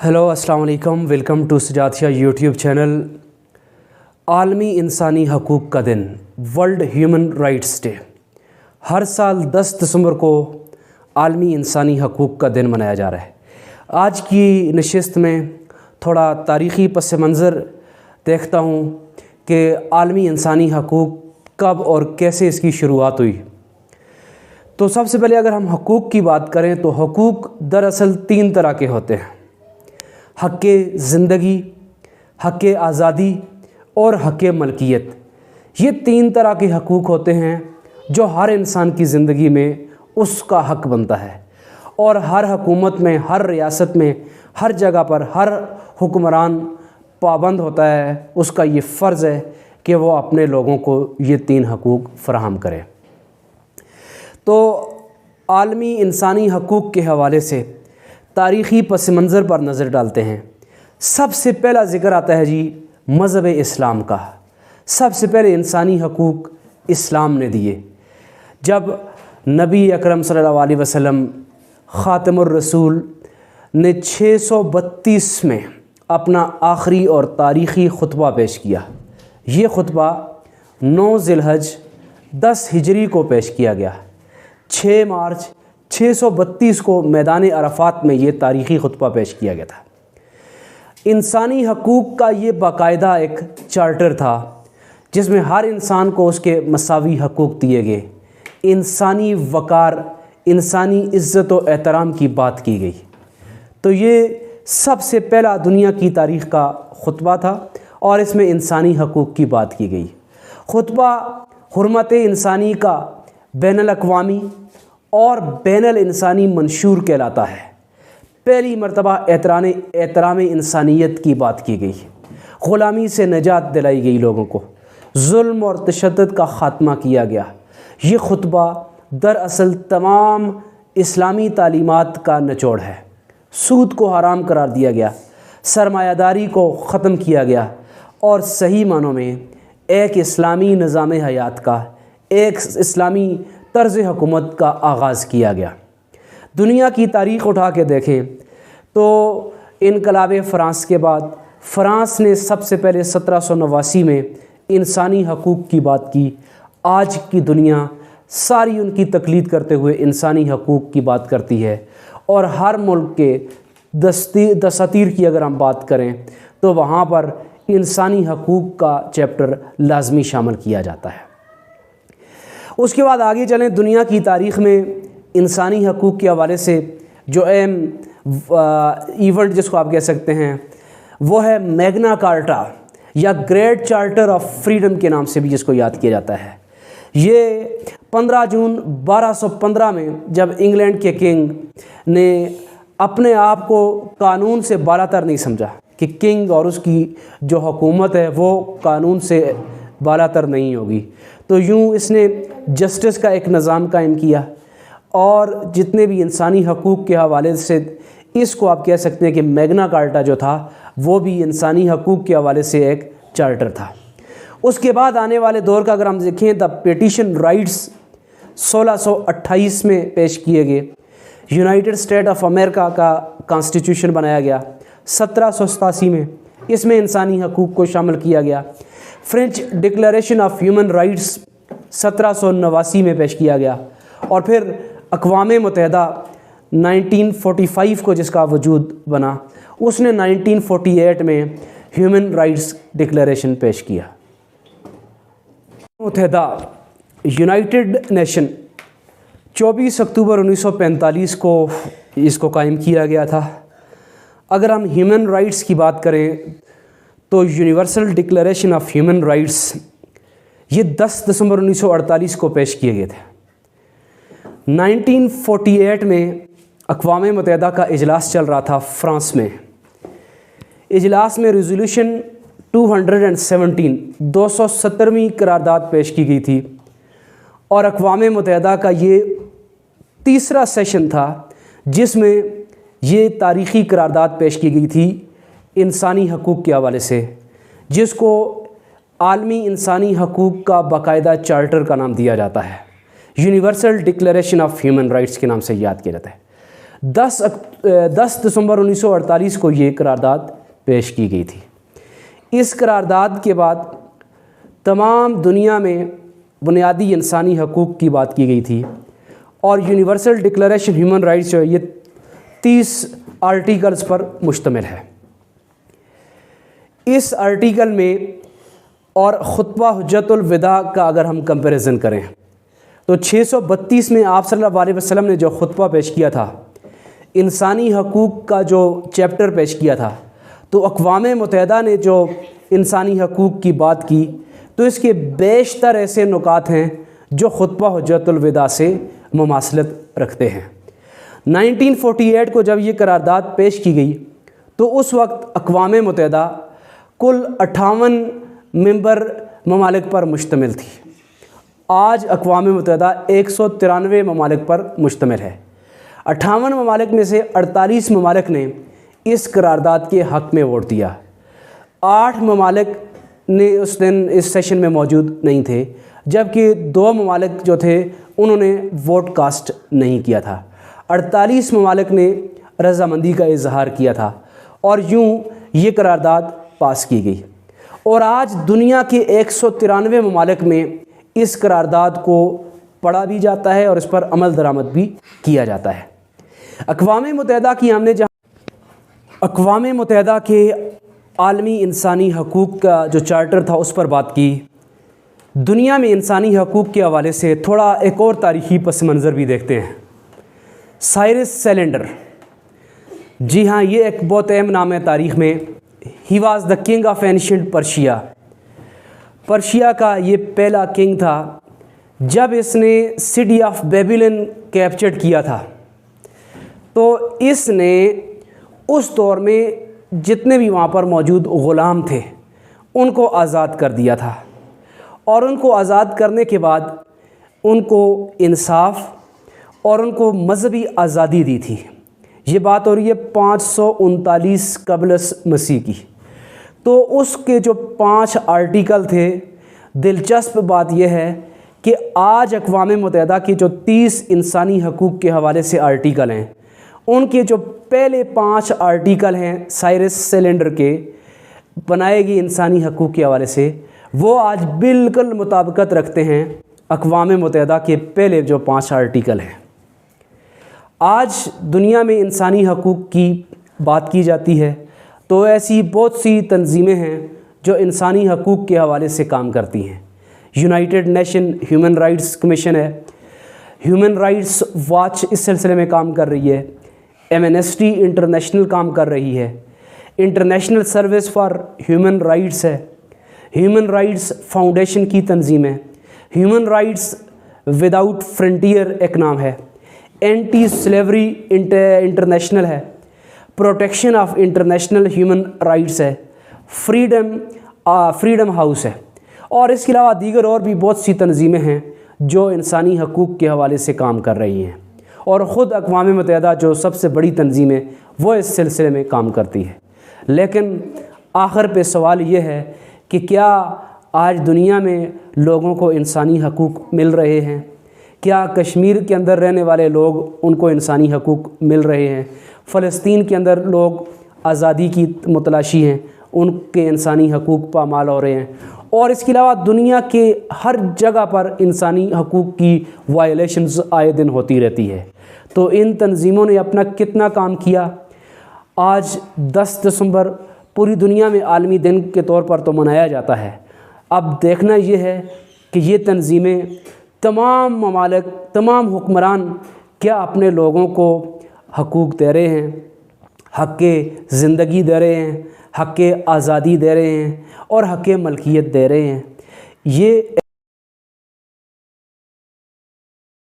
Hello السلام علیکم، welcome to سجادیہ YouTube channel. عالمی انسانی حقوق کا دن، ورلڈ ہیومن رائٹس ڈے، ہر سال 10 دسمبر کو عالمی انسانی حقوق کا دن منایا جا رہا ہے۔ آج کی نشست میں تھوڑا تاریخی پس منظر دیکھتا ہوں کہ عالمی انسانی حقوق کب اور کیسے اس کی شروعات ہوئی۔ تو سب سے پہلے اگر ہم حقوق کی بات کریں تو حقوق دراصل 3 طرح کے ہوتے ہیں: حق زندگی، حق آزادی اور حق ملکیت۔ یہ 3 طرح کے حقوق ہوتے ہیں جو ہر انسان کی زندگی میں اس کا حق بنتا ہے، اور ہر حکومت میں، ہر ریاست میں، ہر جگہ پر ہر حکمران پابند ہوتا ہے، اس کا یہ فرض ہے کہ وہ اپنے لوگوں کو یہ 3 حقوق فراہم کرے۔ تو عالمی انسانی حقوق کے حوالے سے تاریخی پس منظر پر نظر ڈالتے ہیں۔ سب سے پہلا ذکر آتا ہے مذہب اسلام کا۔ سب سے پہلے انسانی حقوق اسلام نے دیے، جب نبی اکرم صلی اللہ علیہ وسلم خاتم الرسول نے 632 میں اپنا آخری اور تاریخی خطبہ پیش کیا۔ یہ خطبہ 9 ذی الحج 10 ہجری کو پیش کیا گیا۔ 6 مارچ 632 کو میدان عرفات میں یہ تاریخی خطبہ پیش کیا گیا تھا۔ انسانی حقوق کا یہ باقاعدہ ایک چارٹر تھا جس میں ہر انسان کو اس کے مساوی حقوق دیے گئے، انسانی وقار، انسانی عزت و احترام کی بات کی گئی۔ تو یہ سب سے پہلا دنیا کی تاریخ کا خطبہ تھا اور اس میں انسانی حقوق کی بات کی گئی۔ خطبہ حرمت انسانی کا بین الاقوامی اور بین الانسانی منشور کہلاتا ہے۔ پہلی مرتبہ احترام انسانیت کی بات کی گئی، غلامی سے نجات دلائی گئی، لوگوں کو ظلم اور تشدد کا خاتمہ کیا گیا۔ یہ خطبہ دراصل تمام اسلامی تعلیمات کا نچوڑ ہے۔ سود کو حرام قرار دیا گیا، سرمایہ داری کو ختم کیا گیا، اور صحیح معنوں میں ایک اسلامی نظام حیات کا، ایک اسلامی طرز حکومت کا آغاز کیا گیا۔ دنیا کی تاریخ اٹھا کے دیکھیں تو انقلاب فرانس کے بعد فرانس نے سب سے پہلے 1789 میں انسانی حقوق کی بات کی۔ آج کی دنیا ساری ان کی تقلید کرتے ہوئے انسانی حقوق کی بات کرتی ہے، اور ہر ملک کے دساتیر کی اگر ہم بات کریں تو وہاں پر انسانی حقوق کا چیپٹر لازمی شامل کیا جاتا ہے۔ اس کے بعد آگے چلیں، دنیا کی تاریخ میں انسانی حقوق کے حوالے سے جو اہم ایونٹ جس کو آپ کہہ سکتے ہیں وہ ہے میگنا کارٹا، یا گریٹ چارٹر آف فریڈم کے نام سے بھی جس کو یاد کیا جاتا ہے۔ یہ 15 جون 1215 میں جب انگلینڈ کے کنگ نے اپنے آپ کو قانون سے بالاتر نہیں سمجھا کہ کنگ اور اس کی جو حکومت ہے وہ قانون سے بالاتر نہیں ہوگی، تو یوں اس نے جسٹس کا ایک نظام قائم کیا، اور جتنے بھی انسانی حقوق کے حوالے سے اس کو آپ کہہ سکتے ہیں کہ میگنا کارٹا جو تھا وہ بھی انسانی حقوق کے حوالے سے ایک چارٹر تھا۔ اس کے بعد آنے والے دور کا اگر ہم دیکھیں تو پیٹیشن رائٹس 1628 میں پیش کیے گئے۔ یونائٹڈ اسٹیٹ آف امریکہ کا کانسٹیٹیوشن بنایا گیا 1787 میں، اس میں انسانی حقوق کو شامل کیا گیا۔ French declaration of human rights 1789 میں پیش کیا گیا، اور پھر اقوام متحدہ 1945 کو جس کا وجود بنا، اس نے 1948 میں ہیومن رائٹس ڈکلیریشن پیش کیا۔ متحدہ یونائٹڈ نیشن 24 اکتوبر 1945 کو اس کو قائم کیا گیا تھا۔ اگر ہم ہیومن رائٹس کی بات کریں تو universal declaration of human rights یہ 10 دسمبر 1948 کو پیش کیے گئے تھے۔ 1948 میں اقوام متحدہ کا اجلاس چل رہا تھا فرانس میں۔ اجلاس میں ریزولوشن 217ویں قرارداد پیش کی گئی تھی، اور اقوام متحدہ کا یہ تیسرا سیشن تھا جس میں یہ تاریخی قرارداد پیش کی گئی تھی انسانی حقوق کے حوالے سے، جس کو عالمی انسانی حقوق کا باقاعدہ چارٹر کا نام دیا جاتا ہے، universal declaration of human rights کے نام سے یاد کیا جاتا ہے۔ 10 دسمبر 1948 کو یہ قرارداد پیش کی گئی تھی۔ اس قرارداد کے بعد تمام دنیا میں بنیادی انسانی حقوق کی بات کی گئی تھی، اور یونیورسل ڈکلیریشن ہیومن رائٹس جو ہے یہ 30 آرٹیکلز پر مشتمل ہے۔ اس آرٹیکل میں اور خطبہ حجت الوداع کا اگر ہم کمپیریزن کریں تو 632 میں آپ صلی اللہ علیہ وسلم نے جو خطبہ پیش کیا تھا، انسانی حقوق کا جو چیپٹر پیش کیا تھا، تو اقوام متحدہ نے جو انسانی حقوق کی بات کی تو اس کے بیشتر ایسے نکات ہیں جو خطبہ حجت الوداع سے مماثلت رکھتے ہیں۔ 1948 کو جب یہ قرارداد پیش کی گئی تو اس وقت اقوام متحدہ کل 58 ممبر ممالک پر مشتمل تھی۔ آج اقوام متحدہ 193 ممالک پر مشتمل ہے۔ 58 ممالک میں سے 48 ممالک نے اس قرارداد کے حق میں ووٹ دیا۔ 8 ممالک نے اس دن اس سیشن میں موجود نہیں تھے، جبکہ 2 ممالک جو تھے انہوں نے ووٹ کاسٹ نہیں کیا تھا۔ 48 ممالک نے رضامندی کا اظہار کیا تھا، اور یوں یہ قرارداد پاس کی گئی، اور آج دنیا کے 193 ممالک میں اس قرارداد کو پڑھا بھی جاتا ہے اور اس پر عمل درآمد بھی کیا جاتا ہے۔ اقوام متحدہ کے عالمی انسانی حقوق کا جو چارٹر تھا اس پر بات کی۔ دنیا میں انسانی حقوق کے حوالے سے تھوڑا ایک اور تاریخی پس منظر بھی دیکھتے ہیں۔ سائرس سیلنڈر، جی ہاں، یہ ایک بہت اہم نام ہے تاریخ میں۔ He was the king of ancient Persia. Persia کا یہ پہلا کنگ تھا۔ جب اس نے سٹی آف بیبلن کیپچر کیا تھا تو اس نے اس دور میں جتنے بھی وہاں پر موجود غلام تھے ان کو آزاد کر دیا تھا، اور ان کو آزاد کرنے کے بعد ان کو انصاف اور ان کو مذہبی آزادی دی تھی۔ یہ بات ہو رہی ہے 539 قبل مسیح کی۔ تو اس کے جو 5 آرٹیکل تھے، دلچسپ بات یہ ہے کہ آج اقوام متحدہ کی جو 30 انسانی حقوق کے حوالے سے آرٹیکل ہیں، ان کے جو پہلے 5 آرٹیکل ہیں سائرس سیلنڈر کے بنائے گئے انسانی حقوق کے حوالے سے، وہ آج بالکل مطابقت رکھتے ہیں اقوام متحدہ کے پہلے جو 5 آرٹیکل ہیں۔ آج دنیا میں انسانی حقوق کی بات کی جاتی ہے تو ایسی بہت سی تنظیمیں ہیں جو انسانی حقوق کے حوالے سے کام کرتی ہیں۔ United nation human rights commission ہے، ہیومن رائٹس واچ اس سلسلے میں کام کر رہی ہے، ایمنسٹی انٹرنیشنل کام کر رہی ہے، international service for human rights ہے، ہیومن رائٹس فاؤنڈیشن کی تنظیم ہے، ہیومن رائٹس وداؤٹ فرنٹیئر ایک نام ہے، اینٹی سلیوری انٹرنیشنل ہے، protection of international human rights ہے، فریڈم ہاؤس ہے، اور اس کے علاوہ دیگر اور بھی بہت سی تنظیمیں ہیں جو انسانی حقوق کے حوالے سے کام کر رہی ہیں، اور خود اقوام متحدہ جو سب سے بڑی تنظیم ہے وہ اس سلسلے میں کام کرتی ہے۔ لیکن آخر پہ سوال یہ ہے کہ کیا آج دنیا میں لوگوں کو انسانی حقوق مل رہے ہیں؟ کیا کشمیر کے اندر رہنے والے لوگ ان کو انسانی حقوق مل رہے ہیں؟ فلسطین کے اندر لوگ آزادی کی متلاشی ہیں، ان کے انسانی حقوق پامال ہو رہے ہیں، اور اس کے علاوہ دنیا کے ہر جگہ پر انسانی حقوق کی وائلیشنز آئے دن ہوتی رہتی ہے۔ تو ان تنظیموں نے اپنا کتنا کام کیا؟ آج 10 دسمبر پوری دنیا میں عالمی دن کے طور پر تو منایا جاتا ہے۔ اب دیکھنا یہ ہے کہ یہ تنظیمیں، تمام ممالک، تمام حکمران کیا اپنے لوگوں کو حقوق دے رہے ہیں، حق زندگی دے رہے ہیں، حق آزادی دے رہے ہیں اور حق ملکیت دے رہے ہیں؟ یہ